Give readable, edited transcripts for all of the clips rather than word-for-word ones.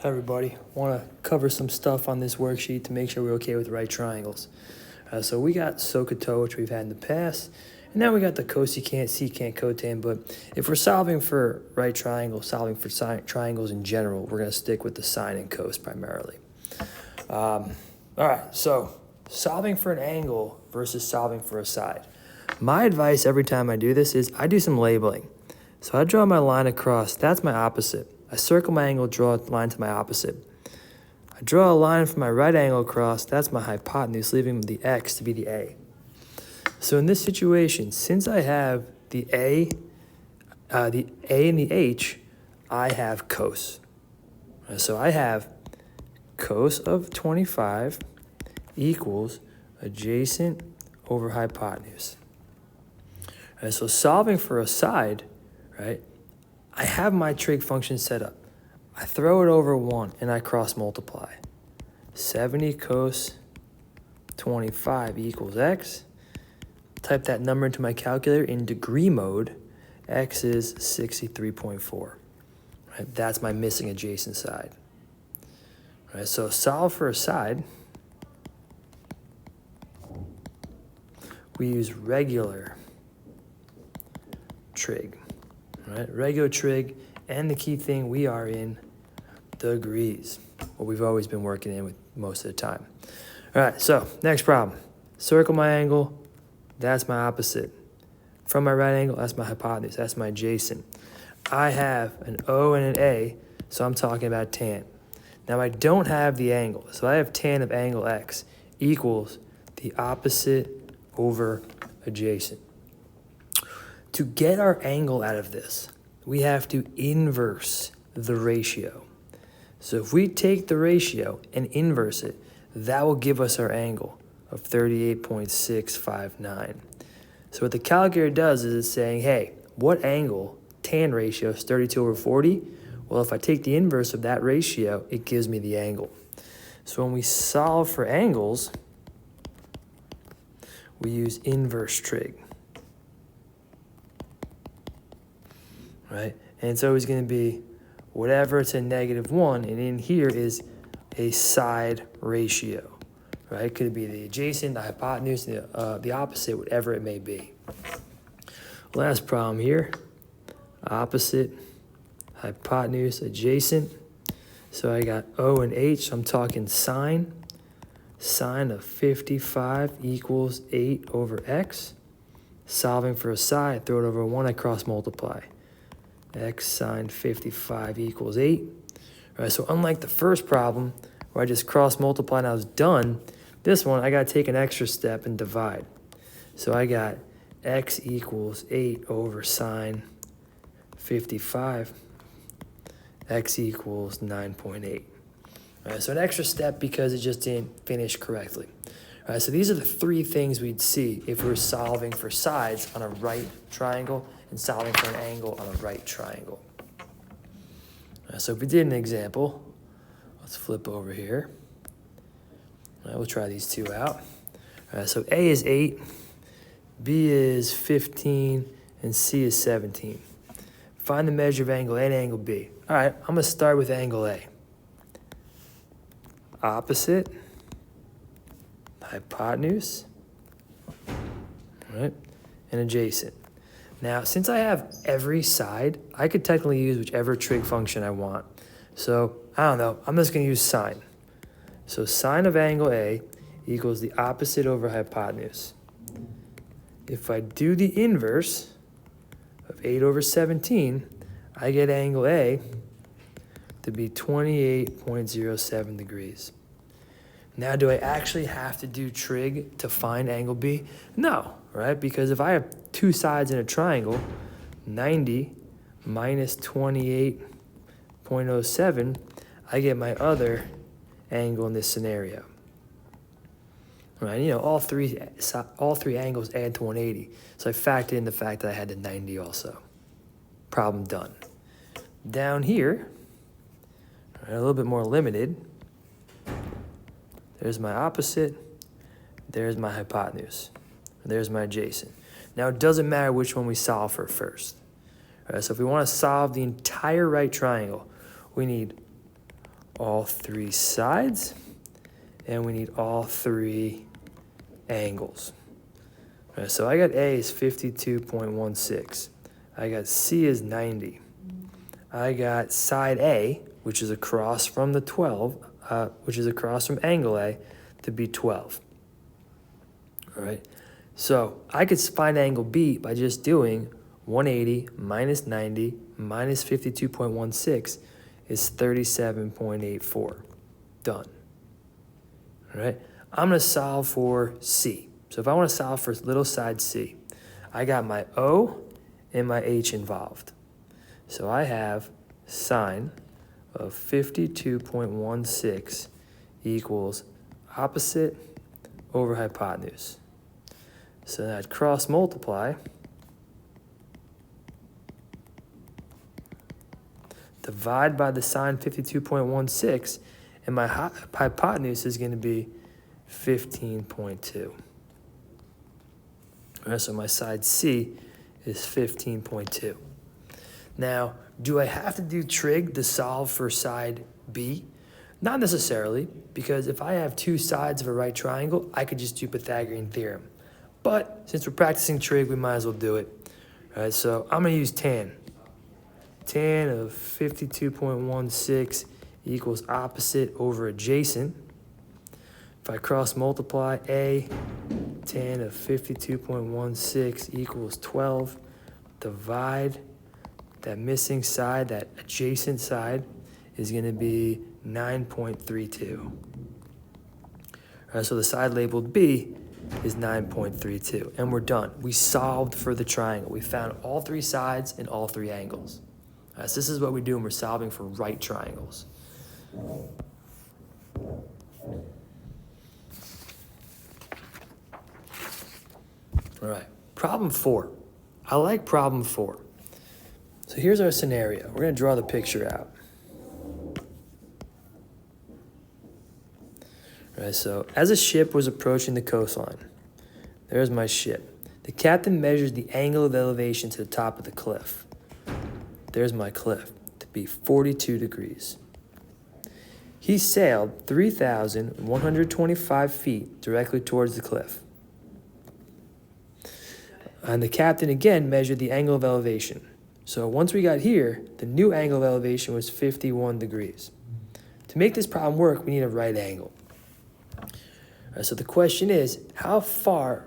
Hi everybody, want to cover some stuff on this worksheet to make sure we're okay with right triangles. So we got SOHCAHTOA, which we've had in the past, and now we got the cosecant, secant, cotan, but if we're solving for right triangles, solving for triangles in general, we're going to stick with the sine and cos primarily. All right, so solving for an angle versus solving for a side. My advice every time I do this is I do some labeling. So I draw my line across, that's my opposite. I circle my angle, draw a line to my opposite. I draw a line from my right angle across, that's my hypotenuse, leaving the x to be the a. So in this situation, since I have the a and the h, I have cos. So I have cos of 25 equals adjacent over hypotenuse. Right, so solving for a side, right, I have my trig function set up. I throw it over 1 and I cross multiply. 70 cos 25 equals x. Type that number into my calculator in degree mode. X is 63.4. Right, that's my missing adjacent side. Right, so solve for a side. We use regular trig. Right, regular trig, and the key thing, we are in degrees, what we've always been working in with most of the time. All right, so next problem. Circle my angle, that's my opposite. From my right angle, that's my hypotenuse, that's my adjacent. I have an O and an A, so I'm talking about tan. Now I don't have the angle, so I have tan of angle X equals the opposite over adjacent. To get our angle out of this, we have to inverse the ratio. So if we take the ratio and inverse it, that will give us our angle of 38.659. So what the calculator does is it's saying, hey, what angle, tan ratio is 32 over 40? Well, if I take the inverse of that ratio, it gives me the angle. So when we solve for angles, we use inverse trig. Right? And it's always going to be whatever it's a -1, and in here is a side ratio. Right? Could it be the adjacent, the hypotenuse, the opposite, whatever it may be. Last problem here, opposite, hypotenuse, adjacent. So I got O and H, so I'm talking sine. Sine of 55 equals 8 over x. Solving for a side, throw it over 1, I cross multiply. X sine 55 equals 8. All right, so unlike the first problem where I just cross multiply and I was done, this one I got to take an extra step and divide. So I got x equals 8 over sine 55. X equals 9.8. All right, so an extra step because it just didn't finish correctly. All right, so these are the three things we'd see if we were solving for sides on a right triangle and solving for an angle on a right triangle. All right, so if we did an example, let's flip over here. All right, we'll try these two out. All right, so A is 8, B is 15, and C is 17. Find the measure of angle A and angle B. All right, I'm going to start with angle A. Opposite, hypotenuse, right, and adjacent. Now, since I have every side, I could technically use whichever trig function I want. So, I don't know, I'm just going to use sine. So, sine of angle A equals the opposite over hypotenuse. If I do the inverse of 8 over 17, I get angle A to be 28.07 degrees. Now, do I actually have to do trig to find angle B? No, right? Because if I have two sides in a triangle, 90 minus 28.07, I get my other angle in this scenario. Right? You know, all three angles add to 180. So I factored in the fact that I had the 90 also. Problem done. Down here, right, a little bit more limited. There's my opposite, there's my hypotenuse, there's my adjacent. Now, it doesn't matter which one we solve for first. All right, so if we want to solve the entire right triangle, we need all three sides, and we need all three angles. All right, so I got A is 52.16. I got C is 90. I got side A, which is across from the 12, which is across from angle A, to be 12. All right, so I could find angle B by just doing 180 minus 90 minus 52.16 is 37.84. Done. All right, I'm going to solve for C. So if I want to solve for little side C, I got my O and my H involved. So I have sine of 52.16 equals opposite over hypotenuse. So then I'd cross multiply, divide by the sine 52.16, and my hypotenuse is going to be 15.2. All right, so my side C is 15.2. Now, do I have to do trig to solve for side B? Not necessarily, because if I have two sides of a right triangle, I could just do Pythagorean theorem. But since we're practicing trig, we might as well do it. All right, so I'm going to use tan. Tan of 52.16 equals opposite over adjacent. If I cross multiply A, tan of 52.16 equals 12. Divide that missing side, that adjacent side, is going to be 9.32. All right, so the side labeled B is 9.32, and we're done. We solved for the triangle. We found all three sides and all three angles. All right, so this is what we do when we're solving for right triangles. All right, problem 4. I like problem 4. So here's our scenario. We're going to draw the picture out. All right, so as a ship was approaching the coastline, there's my ship. The captain measures the angle of elevation to the top of the cliff. There's my cliff, to be 42 degrees. He sailed 3,125 feet directly towards the cliff. And the captain again measured the angle of elevation. So once we got here, the new angle of elevation was 51 degrees. To make this problem work, we need a right angle. All right, so the question is, how far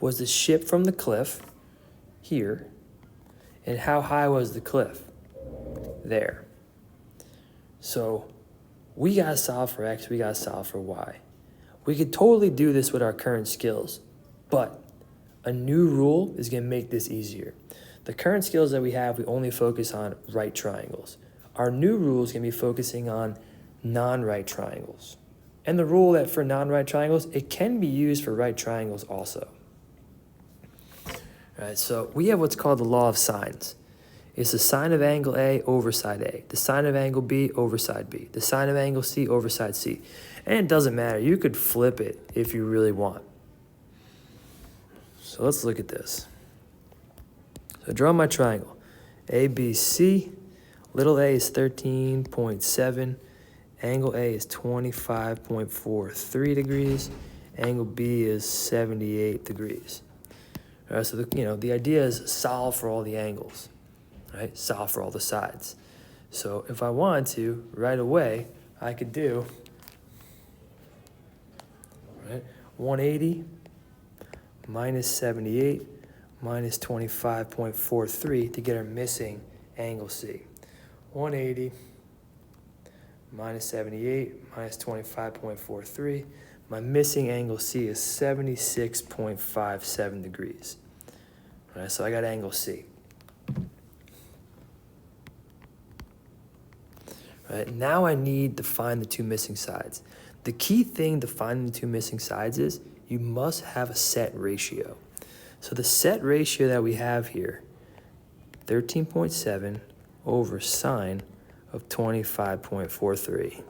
was the ship from the cliff here, and how high was the cliff there? So we got to solve for X, we got to solve for Y. We could totally do this with our current skills, but a new rule is going to make this easier. The current skills that we have, we only focus on right triangles. Our new rule is going to be focusing on non-right triangles. And the rule that for non-right triangles, it can be used for right triangles also. All right, so we have what's called the law of sines. It's the sine of angle A over side A, the sine of angle B over side B, the sine of angle C over side C. And it doesn't matter. You could flip it if you really want. So let's look at this. So draw my triangle. ABC, little a is 13.7, angle A is 25.43 degrees, angle B is 78 degrees. All right, so the idea is solve for all the angles, right? Solve for all the sides. So if I wanted to, right away, I could do, right, 180 minus 78 minus 25.43 to get our missing angle C. 180 minus 78 minus 25.43. My missing angle C is 76.57 degrees. All right, so I got angle C. All right, now I need to find the two missing sides. The key thing to finding the two missing sides is you must have a set ratio. So the set ratio that we have here, 13.7 over sine of 25.43,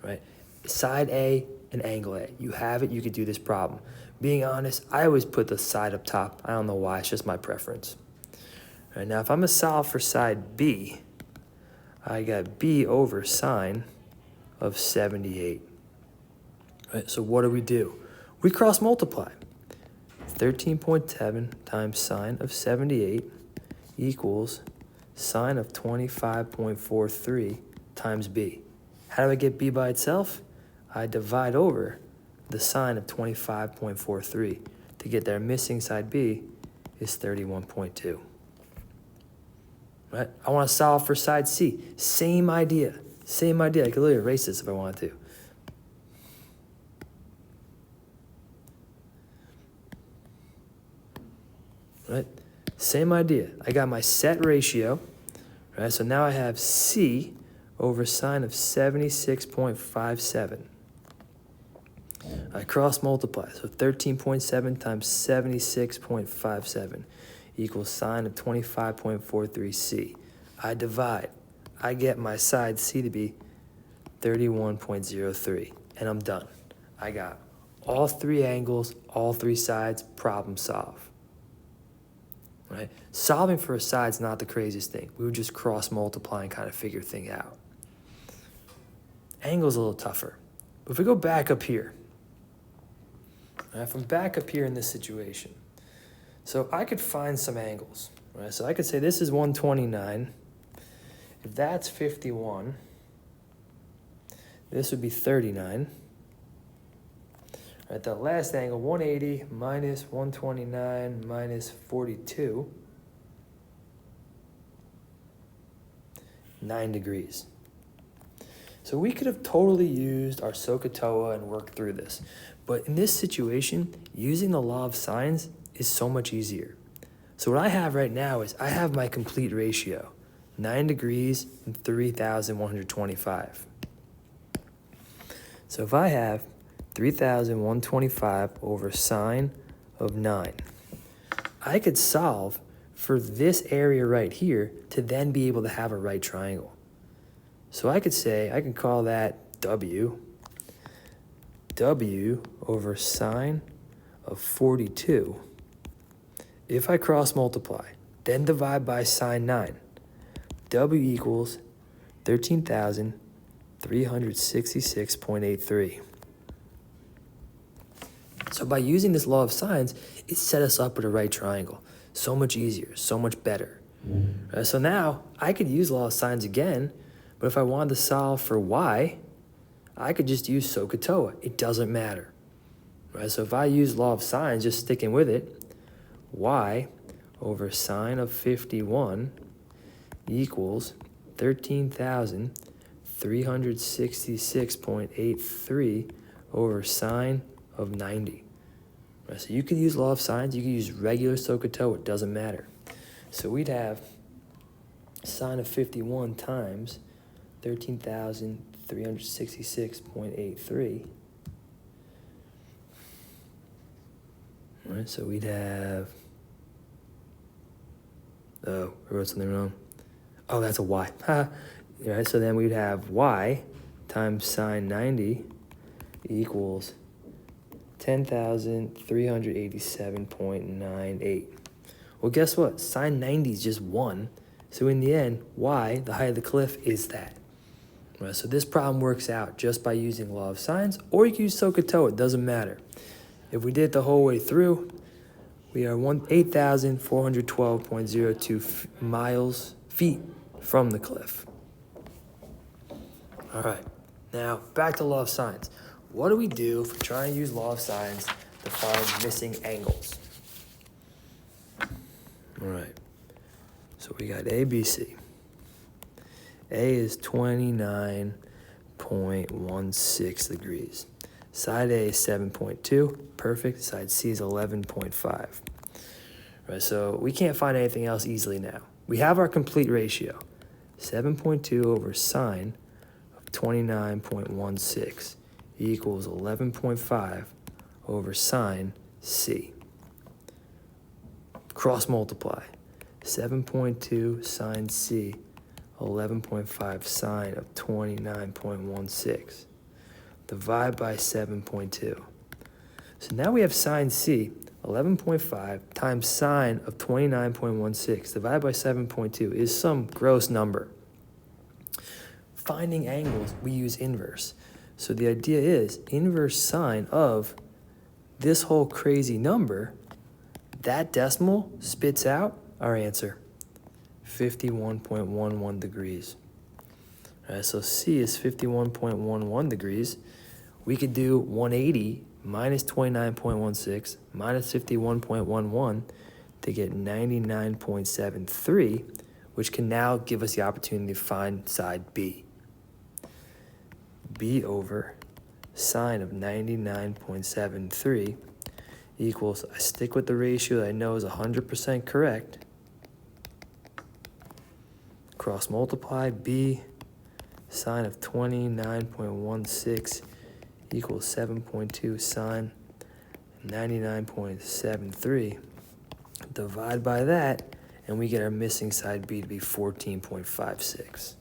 right? Side A and angle A. You have it, you could do this problem. Being honest, I always put the side up top. I don't know why, it's just my preference. All right, now if I'm gonna solve for side B, I got B over sine of 78. Right, so what do? We cross multiply. 13.7 times sine of 78 equals sine of 25.43 times b. How do I get b by itself? I divide over the sine of 25.43 to get their missing side b is 31.2. Right? I want to solve for side c. Same idea. Same idea. I could literally erase this if I wanted to. Right? Same idea. I got my set ratio. Right? So now I have c over sine of 76.57. I cross multiply. So 13.7 times 76.57 equals sine of 25.43c. I divide. I get my side c to be 31.03, and I'm done. I got all three angles, all three sides, problem solve. Right? Solving for a side is not the craziest thing. We would just cross multiply and kind of figure things out. Angle's a little tougher. But if we go back up here, right, if I'm back up here in this situation, so I could find some angles. Right? So I could say this is 129. If that's 51, this would be 39. Right, the last angle, 180 minus 129 minus 42, 9 degrees. So we could have totally used our SOHCAHTOA and worked through this. But in this situation, using the law of sines is so much easier. So what I have right now is I have my complete ratio, 9 degrees and 3,125. So if I have 3,125 over sine of 9, I could solve for this area right here to then be able to have a right triangle. So I could say, I can call that W over sine of 42. If I cross multiply, then divide by sine 9, W equals 13,366.83. So by using this law of sines, it set us up with a right triangle. So much easier, so much better. So now I could use law of sines again, but if I wanted to solve for y, I could just use SOHCAHTOA. It doesn't matter. Right? So if I use law of sines, just sticking with it, y over sine of 51 equals 13,366.83 over sine of 90. Right, so you can use law of sines, you can use regular SOHCAHTOA, it doesn't matter. So we'd have sine of 51 times 13,366.83. All right, so we'd have, oh, I wrote something wrong. Oh, that's a y. All right, so then we'd have y times sine 90 equals 10,387.98. Well, guess what? Sine 90 is just 1. So in the end, y, the height of the cliff, is that. Right, so this problem works out just by using law of sines, or you can use SOHCAHTOA. It doesn't matter. If we did it the whole way through, we are 8,412.02 feet from the cliff. All right, now back to law of sines. What do we do if we try and use law of sines to find missing angles? All right, so we got A, B, C. A is 29.16 degrees. Side A is 7.2, perfect. Side C is 11.5. Right, so we can't find anything else easily now. We have our complete ratio, 7.2 over sine of 29.16 equals 11.5 over sine C. Cross multiply, 7.2 sine C, 11.5 sine of 29.16. Divide by 7.2. So now we have sine C, 11.5 times sine of 29.16 divided by 7.2 is some gross number. finding angles, we use inverse. So the idea is inverse sine of this whole crazy number, that decimal spits out our answer, 51.11 degrees. All right, so C is 51.11 degrees. We could do 180 minus 29.16 minus 51.11 to get 99.73, which can now give us the opportunity to find side B. B over sine of 99.73 equals, I stick with the ratio that I know is 100% correct, cross multiply B sine of 29.16 equals 7.2 sine 99.73. Divide by that, and we get our missing side B to be 14.56.